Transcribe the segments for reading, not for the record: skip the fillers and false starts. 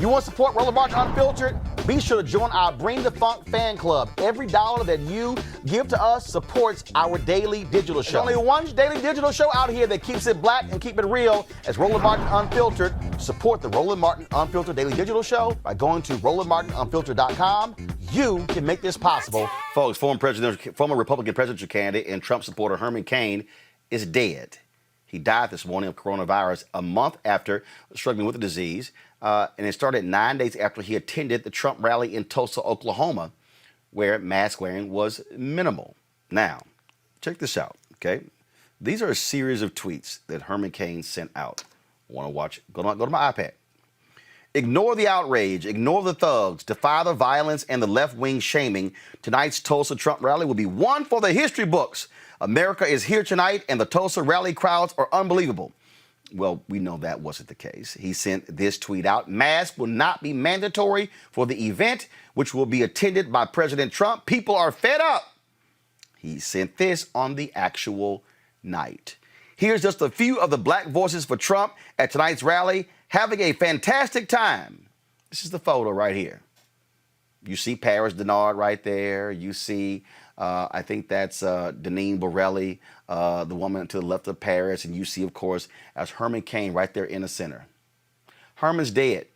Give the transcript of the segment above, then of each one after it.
You want to support Roland Martin Unfiltered? Be sure to join our Bring the Funk fan club. Every dollar that you give to us supports our daily digital show. There's only one daily digital show out here that keeps it black and keep it real. It's Roland Martin Unfiltered. Support the Roland Martin Unfiltered daily digital show by going to RolandMartinUnfiltered.com. You can make this possible. Folks, former Republican presidential candidate and Trump supporter Herman Cain is dead. He died this morning of coronavirus a month after struggling with the disease. And it started 9 days after he attended the Trump rally in Tulsa, Oklahoma, where mask wearing was minimal. Now, check this out, okay? These are a series of tweets that Herman Cain sent out. Want to watch? Go to my iPad. Ignore the outrage, ignore the thugs, defy the violence and the left-wing shaming. Tonight's Tulsa Trump rally will be one for the history books. America is here tonight, and the Tulsa rally crowds are unbelievable. Well, we know that wasn't the case. He sent this tweet out. Masks will not be mandatory for the event, which will be attended by President Trump. People are fed up. He sent this on the actual night. Here's just a few of the black voices for Trump at tonight's rally, having a fantastic time. This is the photo right here. You see Paris Denard right there. You see, I think that's Deneen Borelli, the woman to the left of Paris. And you see, of course, as Herman Cain right there in the center. Herman's dead.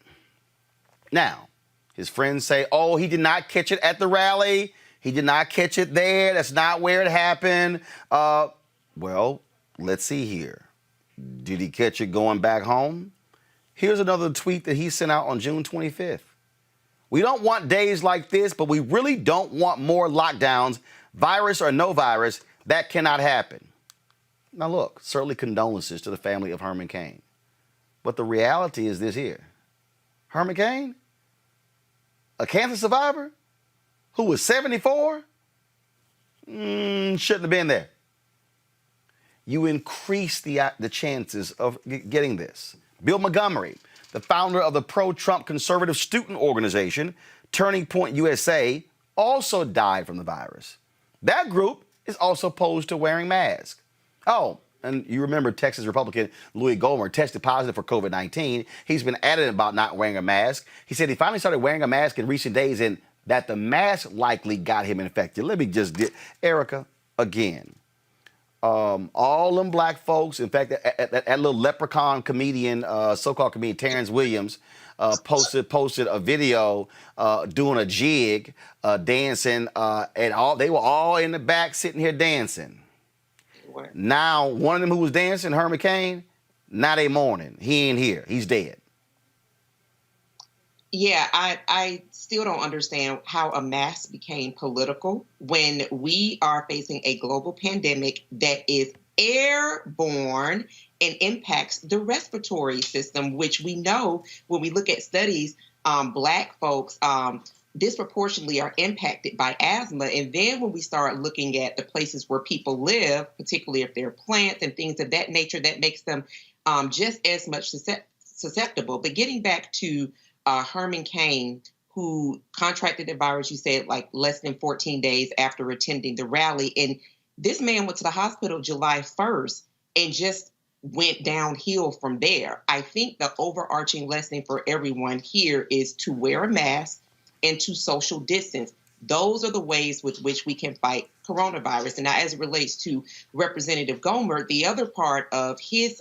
Now, his friends say, oh, he did not catch it at the rally. He did not catch it there. That's not where it happened. Well, let's see here. Did he catch it going back home? Here's another tweet that he sent out on June 25th. We don't want days like this, but we really don't want more lockdowns. Virus or no virus, that cannot happen. Now look, certainly condolences to the family of Herman Cain. But the reality is this here. Herman Cain, a cancer survivor who was 74, shouldn't have been there. You increase the chances of getting this. Bill Montgomery, the founder of the pro-Trump conservative student organization, Turning Point USA, also died from the virus. That group is also opposed to wearing masks. Oh, and you remember Texas Republican Louie Gohmert tested positive for COVID-19. He's been adamant about not wearing a mask. He said he finally started wearing a mask in recent days and that the mask likely got him infected. Let me just get Erica again. All them black folks, in fact, that little leprechaun comedian, so-called comedian Terrence Williams, posted a video doing a jig, dancing, and they were all in the back sitting here dancing. What? Now, one of them who was dancing, Herman Cain, now they mourning. He ain't here. He's dead. Yeah, I still don't understand how a mask became political when we are facing a global pandemic that is airborne and impacts the respiratory system, which we know when we look at studies, black folks disproportionately are impacted by asthma. And then when we start looking at the places where people live, particularly if they're plants and things of that nature, that makes them just as much susceptible. But getting back to Herman Cain, who contracted the virus, you said, like less than 14 days after attending the rally. And this man went to the hospital July 1st and just went downhill from there. I think the overarching lesson for everyone here is to wear a mask and to social distance. Those are the ways with which we can fight coronavirus. And now, as it relates to Representative Gohmert, the other part of his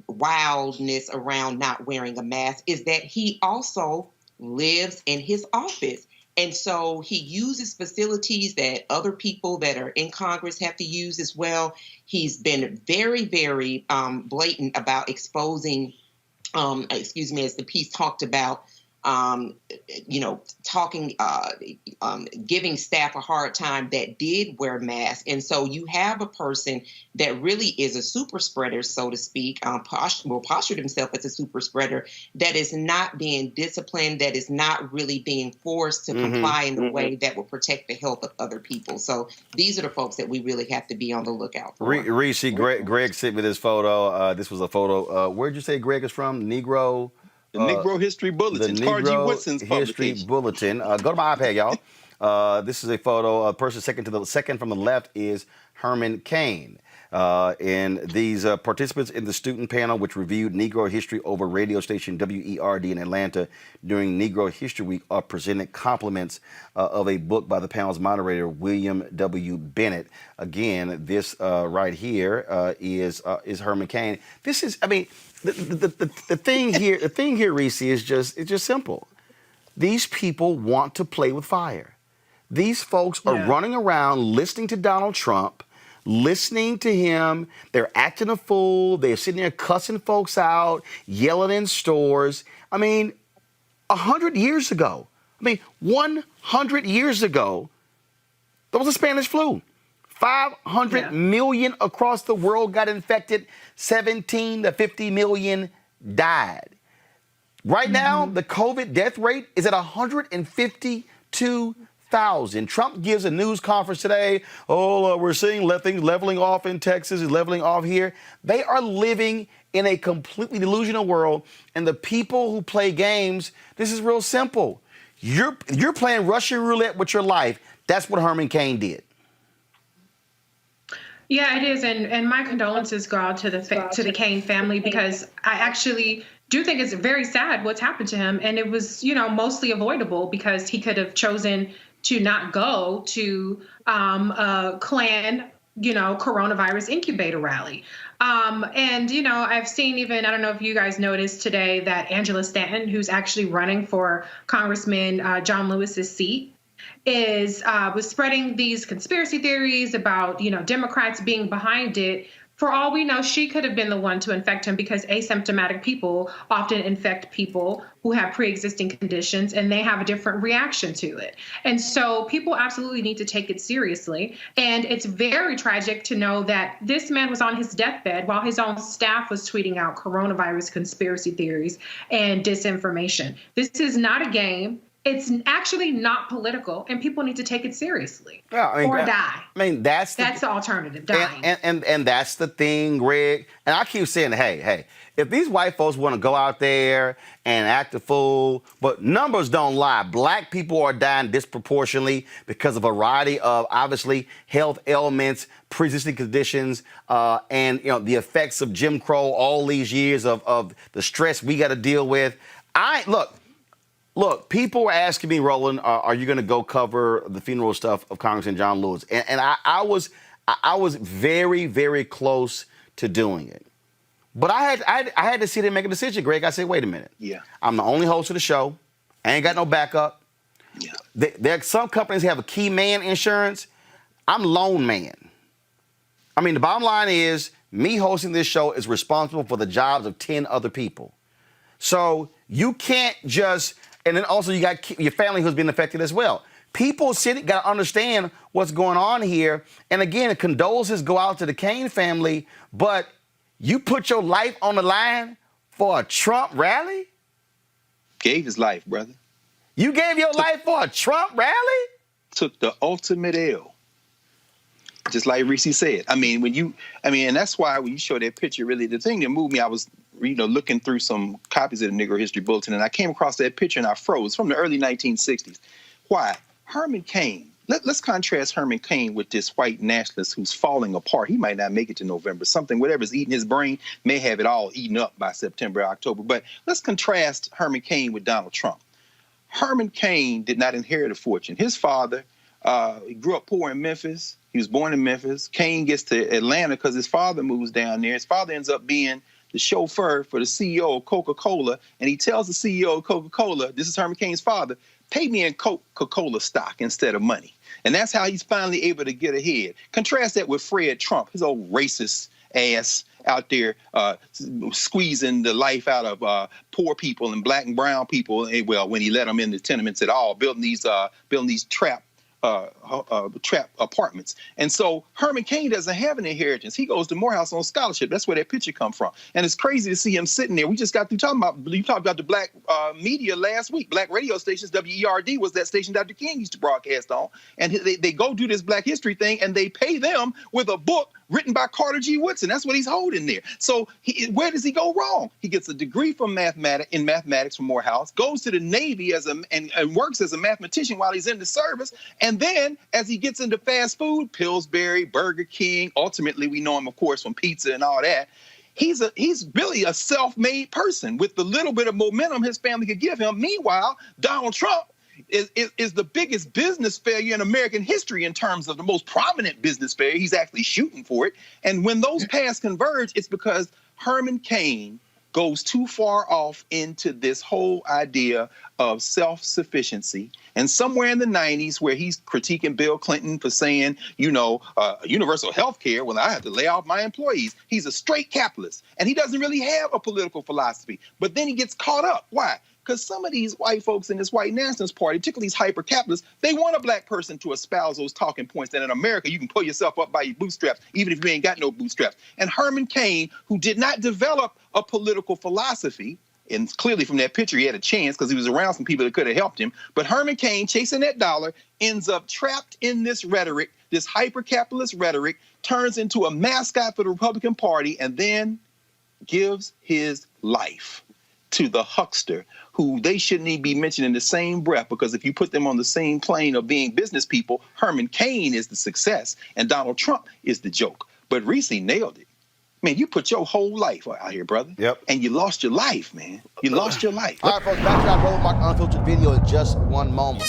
wildness around not wearing a mask is that he also lives in his office. And so he uses facilities that other people that are in Congress have to use as well. He's been very, very blatant about exposing, as the piece talked about, giving staff a hard time that did wear masks. And so you have a person that really is a super spreader, so to speak, postured himself as a super spreader, that is not being disciplined, that is not really being forced to comply in the way that will protect the health of other people. So these are the folks that we really have to be on the lookout for. Reese, Greg sent me this photo. This was a photo. Where'd you say Greg is from? Negro? The Negro History Bulletin. The Negro History Bulletin. Go to my iPad, y'all. This is a photo. A person second from the left is Herman Cain. And these participants in the student panel, which reviewed Negro history over radio station WERD in Atlanta during Negro History Week, are presented compliments of a book by the panel's moderator, William W. Bennett. Again, this right here is Herman Cain. This is, I mean, the thing here, Reese, is just simple. These people want to play with fire. These folks are running around listening to Donald Trump, listening to him. They're acting a fool. They're sitting there cussing folks out, yelling in stores. I mean, 100 years ago, 100 years ago, there was a Spanish flu. 500 million across the world got infected. 17 to 50 million died. Right now, the COVID death rate is at 152,000. Trump gives a news conference today. We're seeing things leveling off in Texas, is leveling off here. They are living in a completely delusional world. And the people who play games, this is real simple. You're playing Russian roulette with your life. That's what Herman Cain did. Yeah, it is. And my condolences go out to the Cain family, because I actually do think it's very sad what's happened to him. And it was, mostly avoidable, because he could have chosen to not go to a Klan, coronavirus incubator rally. And, I've seen even, I don't know if you guys noticed today, that Angela Stanton, who's actually running for Congressman John Lewis's seat, was spreading these conspiracy theories about, Democrats being behind it. For all we know, she could have been the one to infect him, because asymptomatic people often infect people who have pre-existing conditions, and they have a different reaction to it. And so people absolutely need to take it seriously. And it's very tragic to know that this man was on his deathbed while his own staff was tweeting out coronavirus conspiracy theories and disinformation. This is not a game. It's actually not political, and people need to take it seriously or die. That's the alternative, dying. And that's the thing, Greg. And I keep saying, hey, if these white folks want to go out there and act a fool, but numbers don't lie. Black people are dying disproportionately because of a variety of, obviously, health ailments, pre-existing conditions, and the effects of Jim Crow, all these years of the stress we got to deal with. Look, people were asking me, Roland, are you going to go cover the funeral stuff of Congressman John Lewis? And I was very, very close to doing it. But I had to sit there and make a decision, Greg. I said, wait a minute. Yeah. I'm the only host of the show. I ain't got no backup. Yeah. There some companies have a key man insurance. I'm lone man. The bottom line is, me hosting this show is responsible for the jobs of 10 other people. So you can't just... And then also you got your family who's been affected as well. People got to understand what's going on here. And again, condolences go out to the Cain family, but you put your life on the line for a Trump rally? Gave his life, brother. You gave your life for a Trump rally? Took the ultimate L. Just like Reese said. And that's why when you show that picture, really, the thing that moved me, I was looking through some copies of the Negro History Bulletin, and I came across that picture and I froze. From the early 1960s. Why? Herman Cain. Let's contrast Herman Cain with this white nationalist who's falling apart. He might not make it to November. Whatever's eating his brain may have it all eaten up by September, October. But let's contrast Herman Cain with Donald Trump. Herman Cain did not inherit a fortune. His father, he grew up poor in Memphis. He was born in Memphis. Cain gets to Atlanta because his father moves down there. His father ends up being the chauffeur for the CEO of Coca-Cola, and he tells the CEO of Coca-Cola, this is Herman Cain's father, pay me in Coca-Cola stock instead of money. And that's how he's finally able to get ahead. Contrast that with Fred Trump, his old racist ass out there squeezing the life out of poor people and black and brown people. Well, when he let them in the tenements at all, building these trap apartments. And so Herman Cain doesn't have an inheritance. He goes to Morehouse on scholarship. That's where that picture come from. And it's crazy to see him sitting there. We just got through talking about, you talked about the black media last week, black radio stations. WERD was that station Dr. King used to broadcast on. And they go do this Black History thing, and they pay them with a book written by Carter G. Woodson. That's what he's holding there. So where does he go wrong? He gets a degree from mathematics from Morehouse, goes to the Navy and works as a mathematician while he's in the service. And then as he gets into fast food, Pillsbury, Burger King, ultimately we know him, of course, from pizza and all that. He's really a self-made person with the little bit of momentum his family could give him. Meanwhile, Donald Trump is the biggest business failure in American history in terms of the most prominent business failure. He's actually shooting for it. And when those paths converge, it's because Herman Cain goes too far off into this whole idea of self-sufficiency. And somewhere in the 90s where he's critiquing Bill Clinton for saying, universal health care, well, I have to lay off my employees. He's a straight capitalist, and he doesn't really have a political philosophy. But then he gets caught up. Why? Because some of these white folks in this white nationalist party, particularly these hyper-capitalists, they want a black person to espouse those talking points that in America you can pull yourself up by your bootstraps, even if you ain't got no bootstraps. And Herman Cain, who did not develop a political philosophy, and clearly from that picture he had a chance because he was around some people that could have helped him, but Herman Cain, chasing that dollar, ends up trapped in this rhetoric, this hyper-capitalist rhetoric, turns into a mascot for the Republican Party, and then gives his life to the huckster, who they shouldn't even be mentioned in the same breath, because if you put them on the same plane of being business people, Herman Cain is the success and Donald Trump is the joke. But Reese nailed it. Man, you put your whole life out here, brother. Yep. And you lost your life, man. You lost your life. All right, folks, back to our Roland Martin Unfiltered video in just one moment.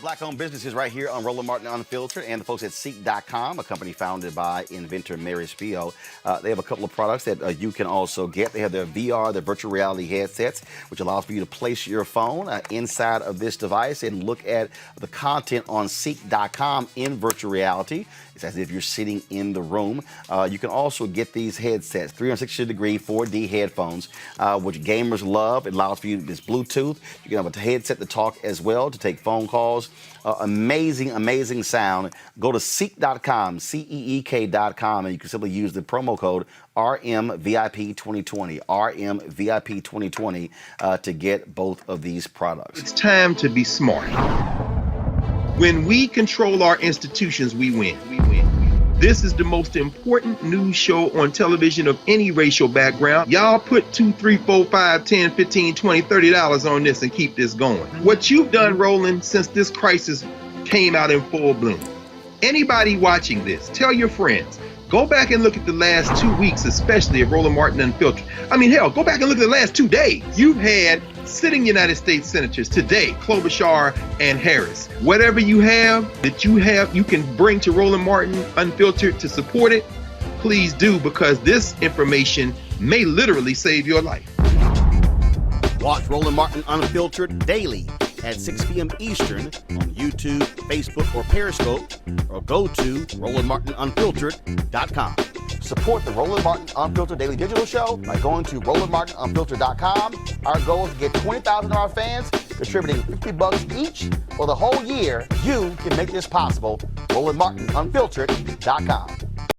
Black-owned businesses right here on Roland Martin Unfiltered, and the folks at Ceek.com, a company founded by inventor Mary Spio. They have a couple of products that you can also get. They have their VR, their virtual reality headsets, which allows for you to place your phone inside of this device and look at the content on Ceek.com in virtual reality. It's as if you're sitting in the room. You can also get these headsets, 360-degree 4D headphones, which gamers love. It allows for you this Bluetooth. You can have a headset to talk as well, to take phone calls. Amazing sound. Go to Ceek.com, CEEK.com, and you can simply use the promo code RMVIP2020, RMVIP2020, to get both of these products. It's time to be smart. When we control our institutions, we win. This is the most important news show on television of any racial background. Y'all put $2, $3, $4, $5, $10, $15, $20, $30 on this and keep this going. What you've done, Roland, since this crisis came out in full bloom. Anybody watching this, tell your friends. Go back and look at the last 2 weeks, especially of Roland Martin Unfiltered. I mean, hell, go back and look at the last 2 days. You've had sitting United States senators today, Klobuchar and Harris. Whatever you have that you can bring to Roland Martin Unfiltered to support it, please do, because this information may literally save your life. Watch Roland Martin Unfiltered daily at 6 p.m. Eastern on YouTube, Facebook, or Periscope, or go to RolandMartinUnfiltered.com. Support the Roland Martin Unfiltered Daily Digital Show by going to RolandMartinUnfiltered.com. Our goal is to get 20,000 of our fans contributing $50 each for the whole year. You can make this possible. RolandMartinUnfiltered.com.